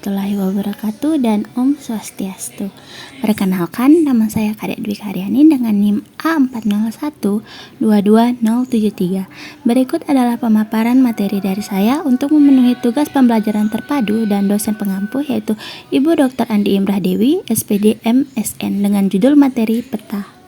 warahmatullahi wabarakatuh dan Om Swastiastu. Perkenalkan, nama saya Kadek Dwi Karyani dengan NIM A40122073. Berikut adalah pemaparan materi dari saya untuk memenuhi tugas pembelajaran terpadu dan dosen pengampu, yaitu Ibu Dr. Andi Imrah Dewi, SPD MSN, dengan judul materi peta.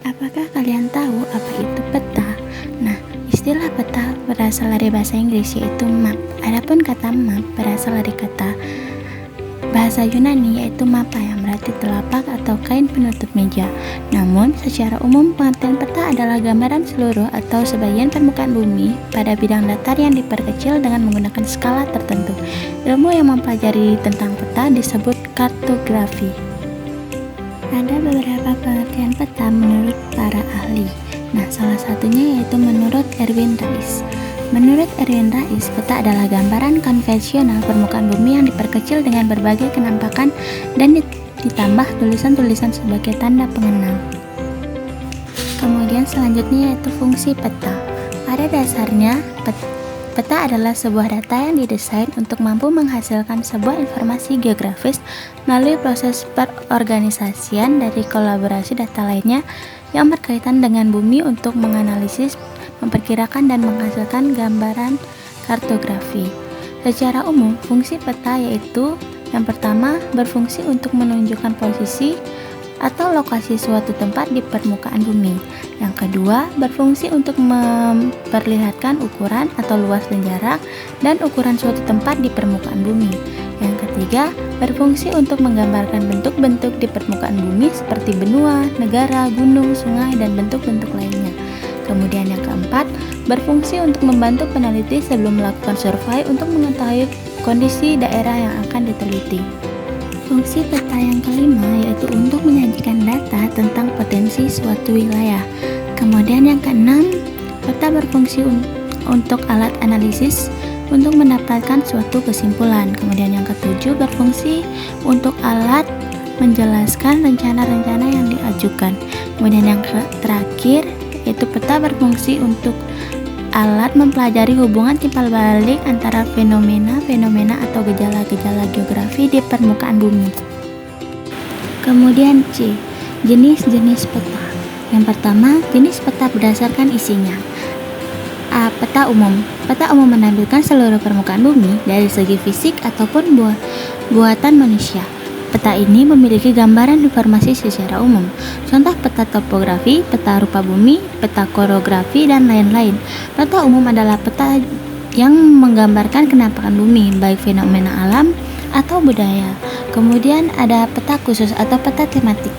Apakah kalian tahu apa itu peta? Nah, istilah peta berasal dari bahasa Inggris, yaitu map. Adapun kata map berasal dari kata bahasa Yunani, yaitu mapa, yang berarti telapak atau kain penutup meja. Namun, secara umum pengertian peta adalah gambaran seluruh atau sebagian permukaan bumi pada bidang datar yang diperkecil dengan menggunakan skala tertentu. Ilmu yang mempelajari tentang peta disebut kartografi. Ada beberapa pengertian peta menurut para ahli. Nah, salah satunya yaitu menurut Erwin Rais. Menurut Erwin Rais, peta adalah gambaran konvensional permukaan bumi yang diperkecil dengan berbagai kenampakan dan ditambah tulisan-tulisan sebagai tanda pengenal. Kemudian selanjutnya yaitu fungsi peta. Pada dasarnya, peta adalah sebuah data yang didesain untuk mampu menghasilkan sebuah informasi geografis melalui proses perorganisasian dari kolaborasi data lainnya yang berkaitan dengan bumi untuk menganalisis, memperkirakan, dan menghasilkan gambaran kartografi. Secara umum, fungsi peta yaitu yang pertama, berfungsi untuk menunjukkan posisi atau lokasi suatu tempat di permukaan bumi. Yang kedua, berfungsi untuk memperlihatkan ukuran atau luas dan jarak dan ukuran suatu tempat di permukaan bumi. Yang ketiga, berfungsi untuk menggambarkan bentuk-bentuk di permukaan bumi seperti benua, negara, gunung, sungai, dan bentuk-bentuk lainnya. Kemudian yang keempat, berfungsi untuk membantu peneliti sebelum melakukan survei untuk mengetahui kondisi daerah yang akan diteliti. Fungsi peta yang kelima yaitu untuk menyajikan data tentang potensi suatu wilayah. Kemudian yang keenam, peta berfungsi untuk alat analisis untuk mendapatkan suatu kesimpulan. Kemudian yang ketujuh, berfungsi untuk alat menjelaskan rencana-rencana yang diajukan. Kemudian yang terakhir, yaitu peta berfungsi untuk alat mempelajari hubungan timbal balik antara fenomena-fenomena atau gejala-gejala geografi di permukaan bumi. Kemudian C, jenis-jenis peta. Yang pertama, jenis peta berdasarkan isinya. A. Peta umum. Peta umum menampilkan seluruh permukaan bumi dari segi fisik ataupun buatan manusia. Peta ini memiliki gambaran informasi secara umum. Contoh peta topografi, peta rupa bumi, peta korografi, dan lain-lain. Peta umum adalah peta yang menggambarkan kenampakan bumi, baik fenomena alam atau budaya. Kemudian ada peta khusus atau peta tematik.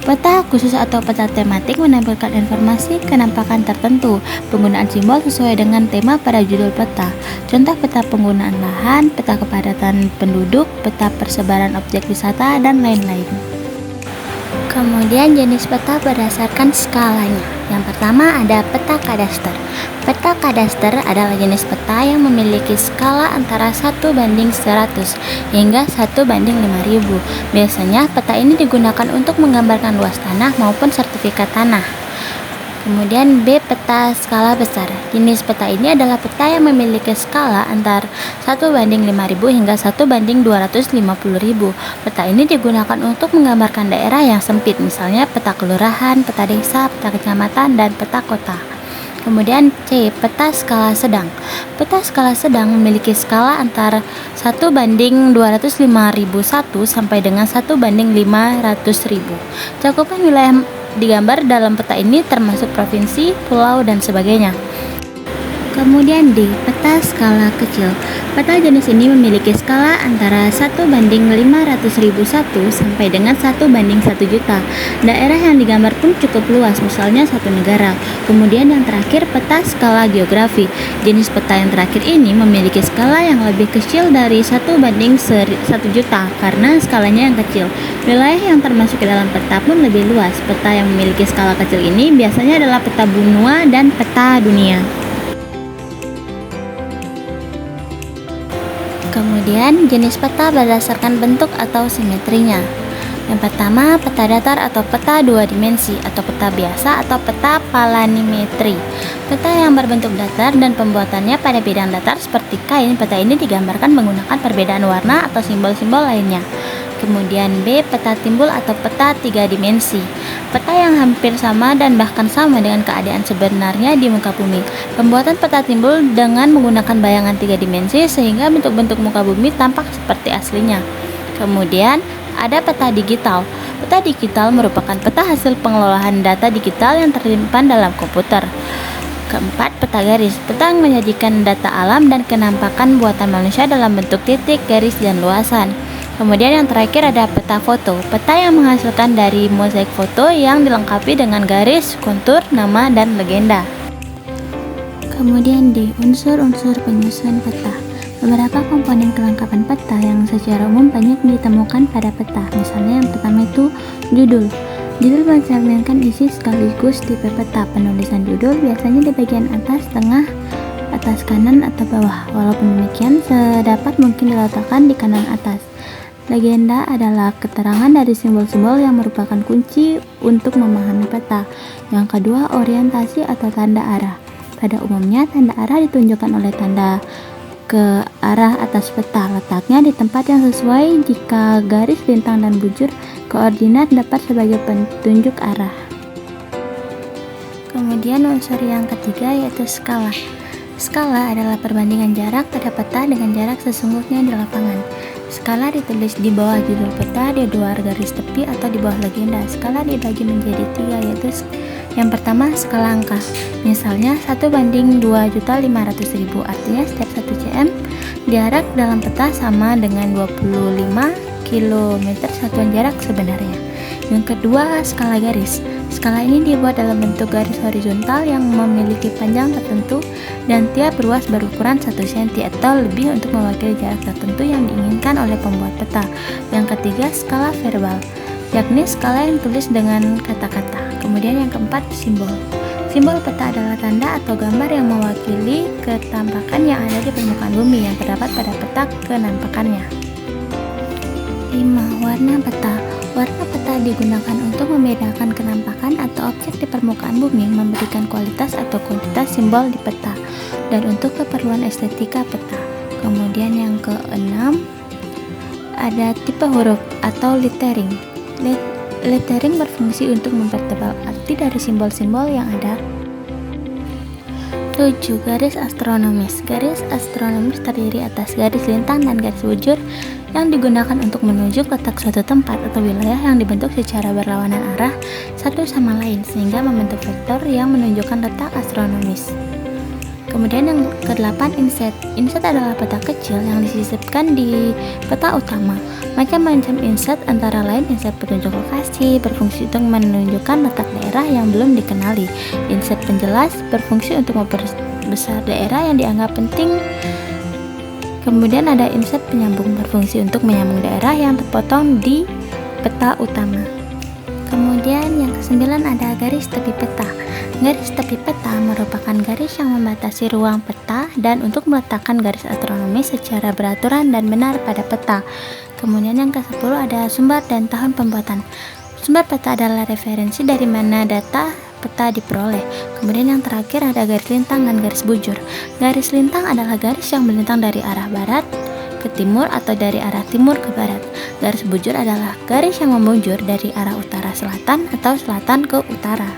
Peta khusus atau peta tematik menampilkan informasi kenampakan tertentu, penggunaan simbol sesuai dengan tema pada judul peta. Contoh peta penggunaan lahan, peta kepadatan penduduk, peta persebaran objek wisata, dan lain-lain. Kemudian jenis peta berdasarkan skalanya. Yang pertama ada peta kadaster. Peta kadaster adalah jenis peta yang memiliki skala antara 1:100 hingga 1:5000. Biasanya peta ini digunakan untuk menggambarkan luas tanah maupun sertifikat tanah. Kemudian B, peta skala besar. Jenis peta ini adalah peta yang memiliki skala antara 1:5000 hingga 1:250.000. Peta ini digunakan untuk menggambarkan daerah yang sempit, misalnya peta kelurahan, peta desa, peta kecamatan, dan peta kota. Kemudian C, peta skala sedang. Peta skala sedang memiliki skala antara 1:205.001 sampai dengan 1:500.000. Cakupan wilayah digambar dalam peta ini termasuk provinsi, pulau, dan sebagainya. Kemudian D, peta skala kecil. Peta jenis ini memiliki skala antara 1:500.001 sampai dengan 1:1 juta. Daerah yang digambar pun cukup luas, misalnya satu negara. Kemudian yang terakhir, peta skala geografi. Jenis peta yang terakhir ini memiliki skala yang lebih kecil dari 1:1 juta karena skalanya yang kecil. Wilayah yang termasuk ke dalam peta pun lebih luas. Peta yang memiliki skala kecil ini biasanya adalah peta benua dan peta dunia. Kemudian jenis peta berdasarkan bentuk atau simetrinya. Yang pertama, peta datar atau peta dua dimensi atau peta biasa atau peta palanimetri. Peta yang berbentuk datar dan pembuatannya pada bidang datar seperti kain. Peta ini digambarkan menggunakan perbedaan warna atau simbol-simbol lainnya. Kemudian B, peta timbul atau peta tiga dimensi. Peta yang hampir sama dan bahkan sama dengan keadaan sebenarnya di muka bumi. Pembuatan peta timbul dengan menggunakan bayangan tiga dimensi sehingga bentuk-bentuk muka bumi tampak seperti aslinya. Kemudian ada peta digital. Peta digital merupakan peta hasil pengelolaan data digital yang tersimpan dalam komputer. Keempat, peta garis. Peta yang menyajikan data alam dan kenampakan buatan manusia dalam bentuk titik, garis, dan luasan. Kemudian yang terakhir ada peta foto. Peta yang menghasilkan dari mozaik foto yang dilengkapi dengan garis, kontur, nama, dan legenda. Kemudian di unsur-unsur penyusun peta. Beberapa komponen kelengkapan peta yang secara umum banyak ditemukan pada peta. Misalnya yang pertama itu judul. Judul mencerminkan isi sekaligus tipe peta. Penulisan judul biasanya di bagian atas, tengah, atas kanan, atau bawah. Walaupun demikian, sedapat mungkin diletakkan di kanan atas. Legenda adalah keterangan dari simbol-simbol yang merupakan kunci untuk memahami peta. Yang kedua, orientasi atau tanda arah. Pada umumnya, tanda arah ditunjukkan oleh tanda ke arah atas peta. Letaknya di tempat yang sesuai. Jika garis, lintang, dan bujur, koordinat dapat sebagai petunjuk arah. Kemudian unsur yang ketiga yaitu skala. Skala adalah perbandingan jarak pada peta dengan jarak sesungguhnya di lapangan. Skala ditulis di bawah judul peta, di luar garis tepi, atau di bawah legenda. Skala dibagi menjadi 3, yaitu yang pertama skala angka. Misalnya 1:2.500.000, artinya setiap 1 cm jarak dalam peta sama dengan 25 km satuan jarak sebenarnya. Yang kedua, skala garis. Skala ini dibuat dalam bentuk garis horizontal yang memiliki panjang tertentu dan tiap ruas berukuran 1 cm atau lebih untuk mewakili jarak tertentu yang diinginkan oleh pembuat peta. Yang ketiga, skala verbal, yakni skala yang ditulis dengan kata-kata. Kemudian yang keempat, simbol. Simbol peta adalah tanda atau gambar yang mewakili ketampakan yang ada di permukaan bumi yang terdapat pada peta kenampakannya. 5. Warna peta. Warna peta digunakan untuk membedakan kenampakan atau objek di permukaan bumi, memberikan kualitas atau kuantitas simbol di peta, dan untuk keperluan estetika peta. Kemudian yang keenam, ada tipe huruf atau lettering. Lettering berfungsi untuk mempertebal arti dari simbol-simbol yang ada. 7. Garis astronomis. Garis astronomis terdiri atas garis lintang dan garis bujur yang digunakan untuk menunjuk letak suatu tempat atau wilayah yang dibentuk secara berlawanan arah satu sama lain sehingga membentuk vektor yang menunjukkan letak astronomis. Kemudian yang ke-8, inset. Inset adalah peta kecil yang disisipkan di peta utama. Macam-macam inset antara lain inset petunjuk lokasi berfungsi untuk menunjukkan letak daerah yang belum dikenali. Inset penjelas berfungsi untuk memperbesar daerah yang dianggap penting. Kemudian ada inset penyambung berfungsi untuk menyambung daerah yang terpotong di peta utama. Kemudian yang ke-9 ada garis tepi peta. Garis tepi peta merupakan garis yang membatasi ruang peta dan untuk meletakkan garis astronomis secara beraturan dan benar pada peta. Kemudian yang ke-10 ada sumber dan tahun pembuatan. Sumber peta adalah referensi dari mana data peta diperoleh. Kemudian yang terakhir ada garis lintang dan garis bujur. Garis lintang adalah garis yang melintang dari arah barat ke timur atau dari arah timur ke barat. Garis bujur adalah garis yang membujur dari arah utara selatan atau selatan ke utara.